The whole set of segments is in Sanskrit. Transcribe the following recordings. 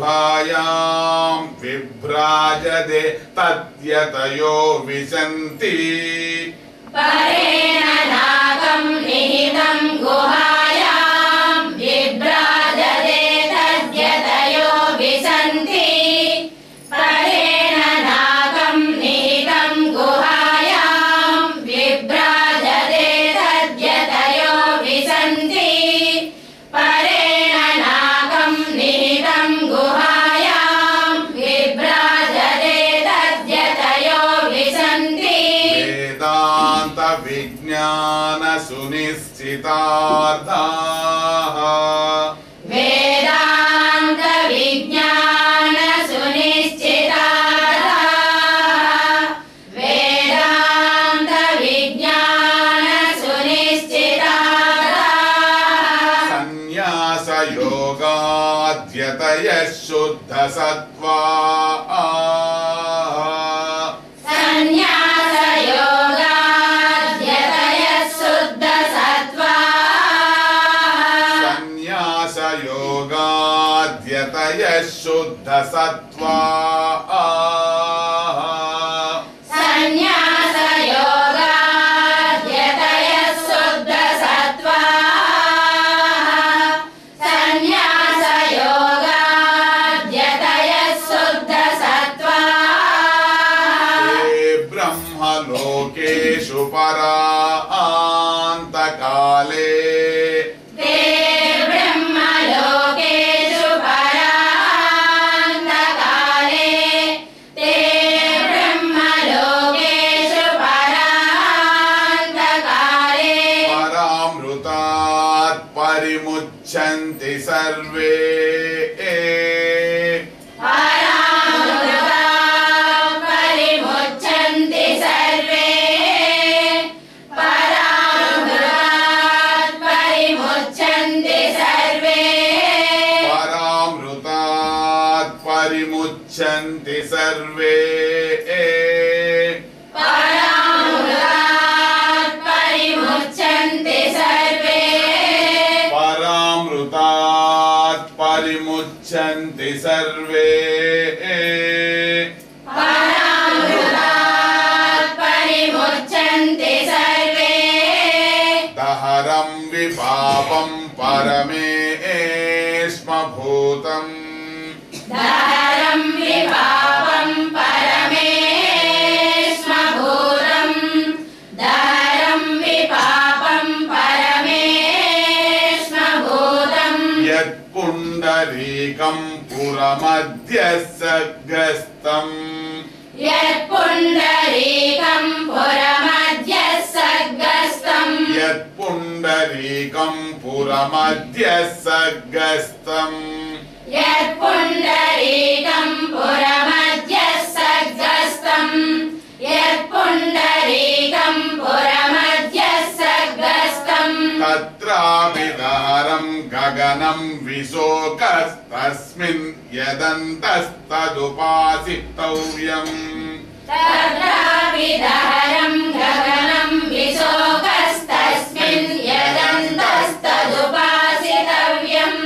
गुहायां विभ्राजते तद्यतयो विशन्ति परेण नागं निहितं गुहायां विभ्राजते तद्यतयो विशन्ति परेण नागं निहितं गुहायां विभ्राजते तद्यतयो विशन्ति परेण नागं निहितं गुहायां विभ्राजते तद्यतयो विशन्ति वेदान्त विज्ञान सुनिश्चितार्थाः वेदान्त विज्ञान सुनिश्चितार्थाः वेदान्त विज्ञान सुनिश्चितार्थाः संन्यास योगाद्यतयः शुद्ध सत्त्वाः संन्यास योगाद्यतयः शुद्ध सत्त्वाः संन्यास योगाद्यतयः शुद्ध सत्त्वाः संन्यास योगाद्यतयः शुद्ध सत्त्वाः संन्यास योगाद्यतयः शुद्ध सत्त्वाः ते ब्रह्मलोकेषु परान्तकाले ते ब्रह्मलोकेषु परान्तकाले ते ब्रह्मलोकेषु परान्तकाले परामृतात् परिमुच्यन्ति सर्वे परामृतात् परिमुच्यन्ति सर्वे परामृतात् परिमुच्यन्ति सर्वे परामृतात् परिमुच्यन्ति सर्वे परामृतात् परिमुच्यन्ति सर्वे परामृतात् परिमुच्यन्ति सर्वे परामृतात् परिमुच्यन्ति सर्वे दहरं विपापं परमेष्मभूतम् दहरं विपापं परमेष्मभूतं दहरं विपापं परमेष्मभूतं यत्पुण्डरीकं पुरमध्यसग्रस्तम् यत्पुण्डरीकं पुरमध्यसग्रस्तं यत्पुण्डरीकं पुरमध्यसग्रस्तम् यत्पुण्डरीकं पुरमध्यसग्रस्तं यत्पुण्डरीकं पुरमध्यसग्रस्तं तत्राविदारं गगनं विशोकस्तस्मिन् यदन्तस्तदुपासितव्यम् तत्राविदहरं गगनं विशोकस्तस्मिन् यदन्तस्तदुपासितव्यम्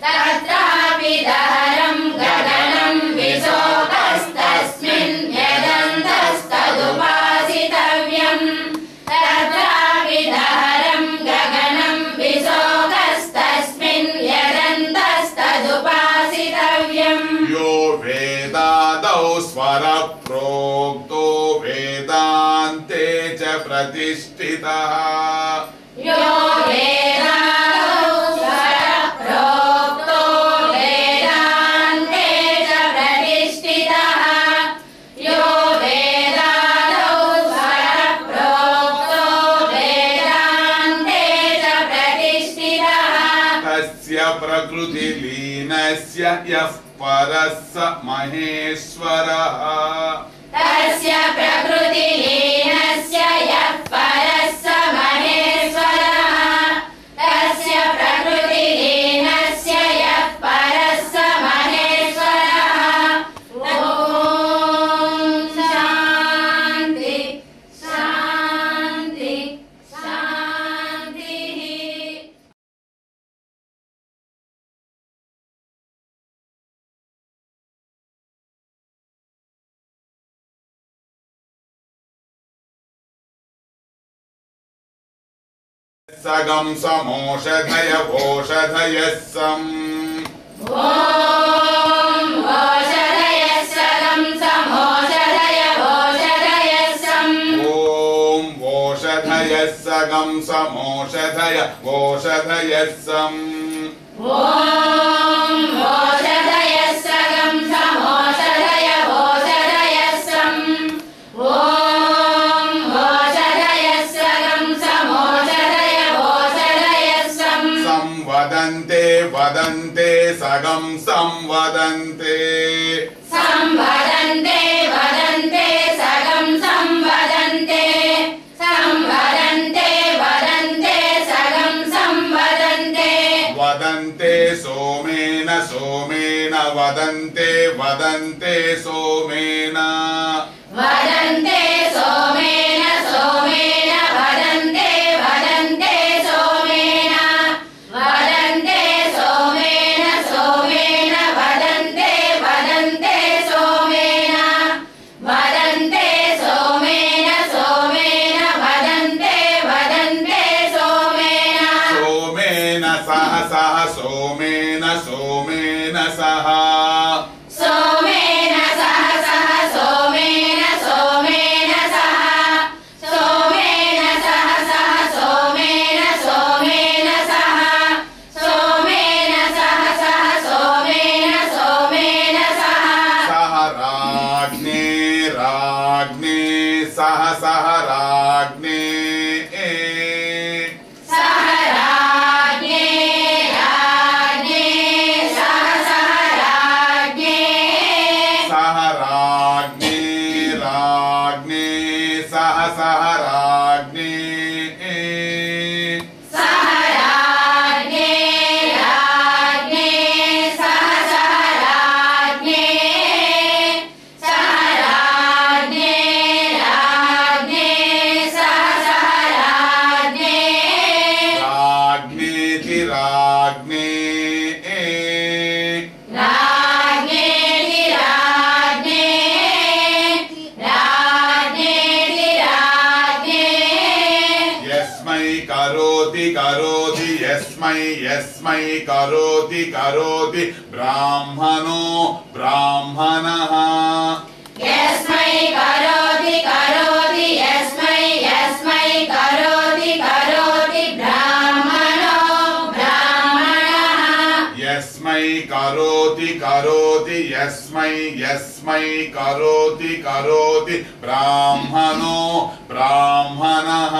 तत्राविदहरं गगनं विशोकस्तस्मिन् यदन्तस्तदुपासितव्यम् तत्राविदहरं गगनं विशोकस्तस्मिन् यदन्तस्तदुपासितव्यम् यो वेदादौ स्वरप्रोक्तो वेदान्ते च प्रतिष्ठितः यो वेदादौ स्वरप्रोक्तो वेदान्ते च प्रतिष्ठितः यो वेदादौ स्वरप्रोक्तो वेदान्ते च प्रतिष्ठितः तस्य प्रकृतिलीनस्य यः परः स महेश्वरः तस्य प्रकृतिलीनस्य यः परः स महेश्वरः तस्य प्रकृतिलीनस्य यः परः स महेश्वरः ॐ शान्ति शान्ति शान्तिः। सगं समोषधय ओषधयः सम् ॐ ओषधयः सगं समोषधय ओषधयः सम् ॐ ओषधयः सगं समोषधय ओषधयः सम् ॐ ओषधयः सगं समोषधय ओषधयः सम् ॐ ओषधयः सगं समोषधय ओषधयः सम् संवदन्ते वदन्ते सगं संवदन्ते संवदन्ते वदन्ते सगं संवदन्ते संवदन्ते वदन्ते सगं संवदन्ते वदन्ते सोमेन सोमेन वदन्ते वदन्ते सोमेन वदन्ते सोमेन सोमेन वदन्ते वदन्ते सोमेन वदन्ते सोमेन सोमेन वदन्ते वदन्ते सोमेन वदन्ते सोमेन सोमेन वदन्ते वदन्ते सोमेन सोमेन सह सह सोमेन सोमेन सह सोमेन सह सह सोमेन सोमेन सह सोमेन सह सह सोमेन सोमेन सह सोमेन सह सह सोमेन सोमेन सह सह राज्ञे राज्ञे सह सह राज्ञे सह राज्ञे राज्ञे सह सह राज्ञे सह राज्ञे राज्ञे सह सह राज्ञे सह राज्ञे राज्ञे सह सह राज्ञे सह राज्ञे राज्ञे सह सह राज्ञे राज्ञेति राज्ञे राज्ञेति राज्ञे राज्ञेति राज्ञे यस्मै करोति करोति यस्मै यस्मै करोति करोति ब्राह्मणो ब्राह्मणः यस्मै करोति करोति यस्मै यस्मै करोति करोति ब्राह्मणो ब्राह्मणः यस्मै करोति करोति यस्मै यस्मै करोति करोति ब्राह्मणो ब्राह्मणः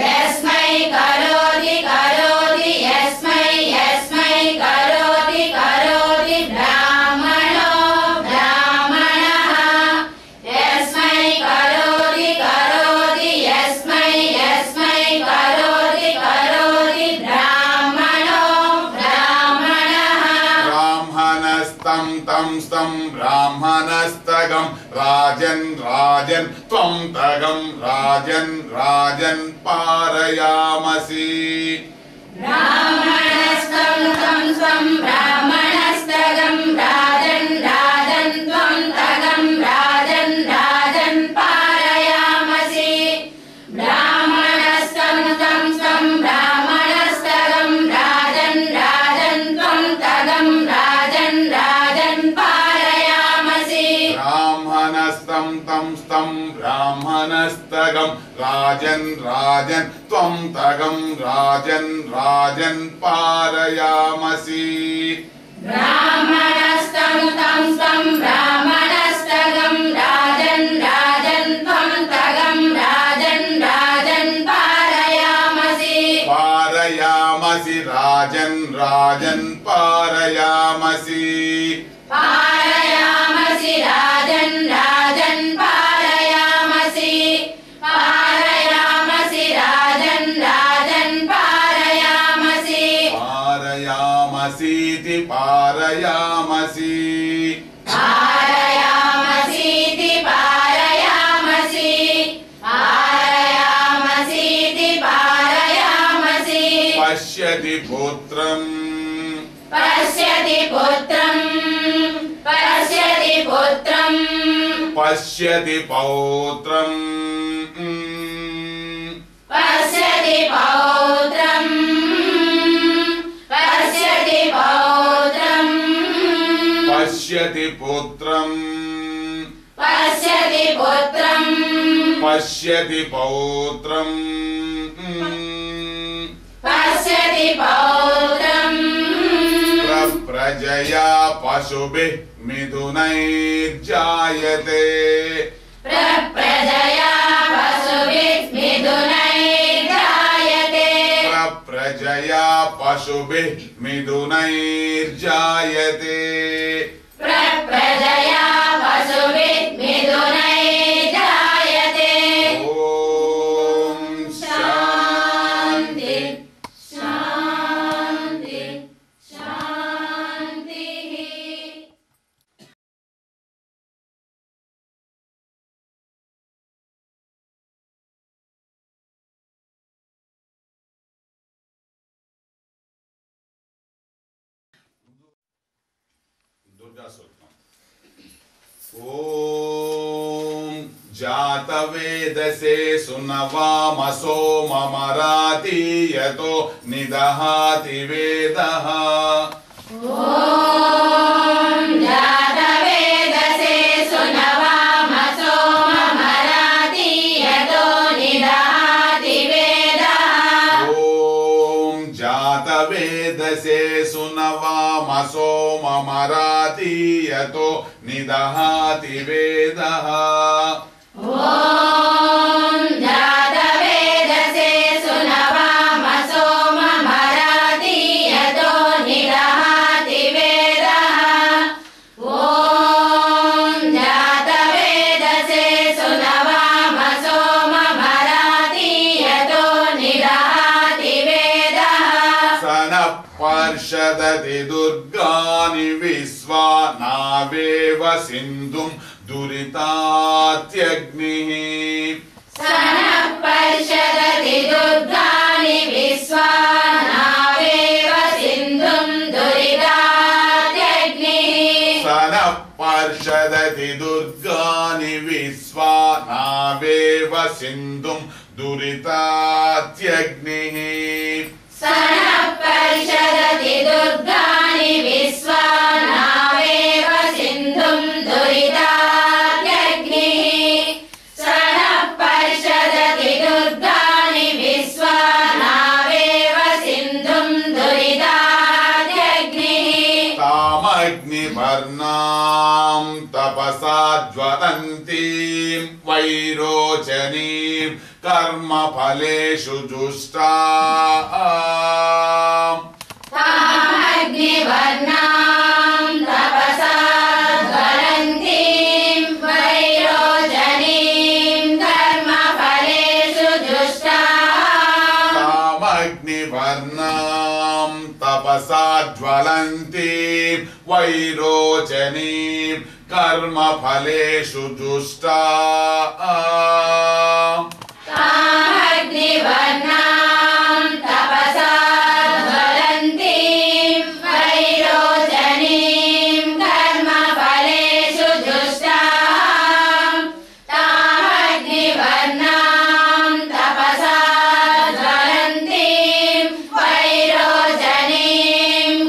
यस्मै करोति करोति यस्मै यस्मै करोति करोति ब्राह्मणो ब्राह्मणः यस्मै करोति करोति यस्मै यस्मै करोति करोति ब्राह्मणो ब्राह्मणः ब्राह्मणस्तं तं स्तं ब्राह्मणस्तगं राजन् राजन् त्वं तगं राजन् राजन् पारयामसि ब्राह्मणस्तं तं स्वं ब्राह्मणस्तगं राजन् राजन् त्वं तगं राजन् राजन् पारयामसि ब्राह्मणस्तं तं स्वं ब्राह्मणस्तगं राजन् राजन् त्वं तगं राजन् राजन् पारयामसि ब्राह्मणस्तं तं स्तं ब्राह्मणस्तगं राजन् राजन् त्वं तगं राजन् राजन् पारयामसि ब्राह्मणस्तं तं स्वं ब्राह्मणस्तगं राजन् राजन् त्वं तगं राजन् राजन् पारयामसि पारयामसि राजन् राजन् पारयामसि पारयामसि राजन् राजन् पारयामसि पारयामसि राजन् राजन् पारयामसि पारयामसीति पारयामसि पारयामसीति पारयामसि पारयामसीति पारयामसि पश्यति पुत्रम् पश्यति पुत्रम् पश्यति पुत्रम् पश्यति पौत्रम् पश्यति पश्यति पुत्रम् पश्यति पुत्रम् पश्यति पौत्रम् पश्यति पौत्रम् प्रजया पशुभिः मिथुनैर्जायते प्रजया पशुभिः मिथुनैर्जायते प्रजया पशुभिः मिथुनैर्जायते प्रजया पशुभिः मिथुनैर्जायते। ॐ शान्ति शान्ति शान्तिः। दुर्गा सूक्तम्। ॐ जातवेदसे सुनवामसो ममराति यतो निदहाति वेदः। ॐ जातवेदसे सुनवामसो ममराति यतो निदहाति वेदः। ॐ जातवेदसे सुनवामसो ममराति यतो निदहाति वेदः। ॐ जातवेदसे सुनवामसो ममराति यतो निदहाति वेदः। ॐ जातवेदसे सुनवामसो ममराति यतो निदहाति वेदः। स नः पर्षदति दुर्गानि विश्वा नावेव सिन्धुं दुरितात्यग्निः। स नः पर्षदति दुर्गानि विश्वा नावेव सिन्धुं दुरितात्यग्निः। स नः पर्षदति दुर्गानि विश्वा नावेव सिन्धुं दुरितात्यग्निः। स नः पर्षदति दुर्गानि विश्वा नावेव सिन्धुं दुरितात्यग्निः। स नः पर्षदति दुर्गानि विश्वा नावेव सिन्धुं दुरितात्यग्निः। तामग्निवर्णां तपसा ज्वलन्तीं वैरोचनीं कर्मफलेषु जुष्टाम्। तामग्निवर्णां तपसा ज्वलन्तीं वैरोचनीं कर्मफलेषु जुष्टाम्। तामग्निवर्णां तपसा ज्वलन्तीं वैरोचनीं कर्मफलेषु जुष्टाम्। तामग्निवर्णां तपसा ज्वलन्तीं वैरोचनीं कर्मफलेषु जुष्टाम्। तामग्निवर्णां तपसा ज्वलन्तीं वैरोचनीं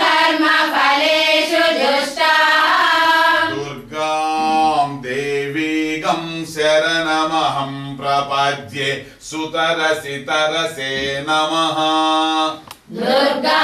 कर्मफलेषु जुष्टाम्। दुर्गां देवीगं शरणमहं प्रपद्ये सुतरसि तरसे नमः। दुर्गा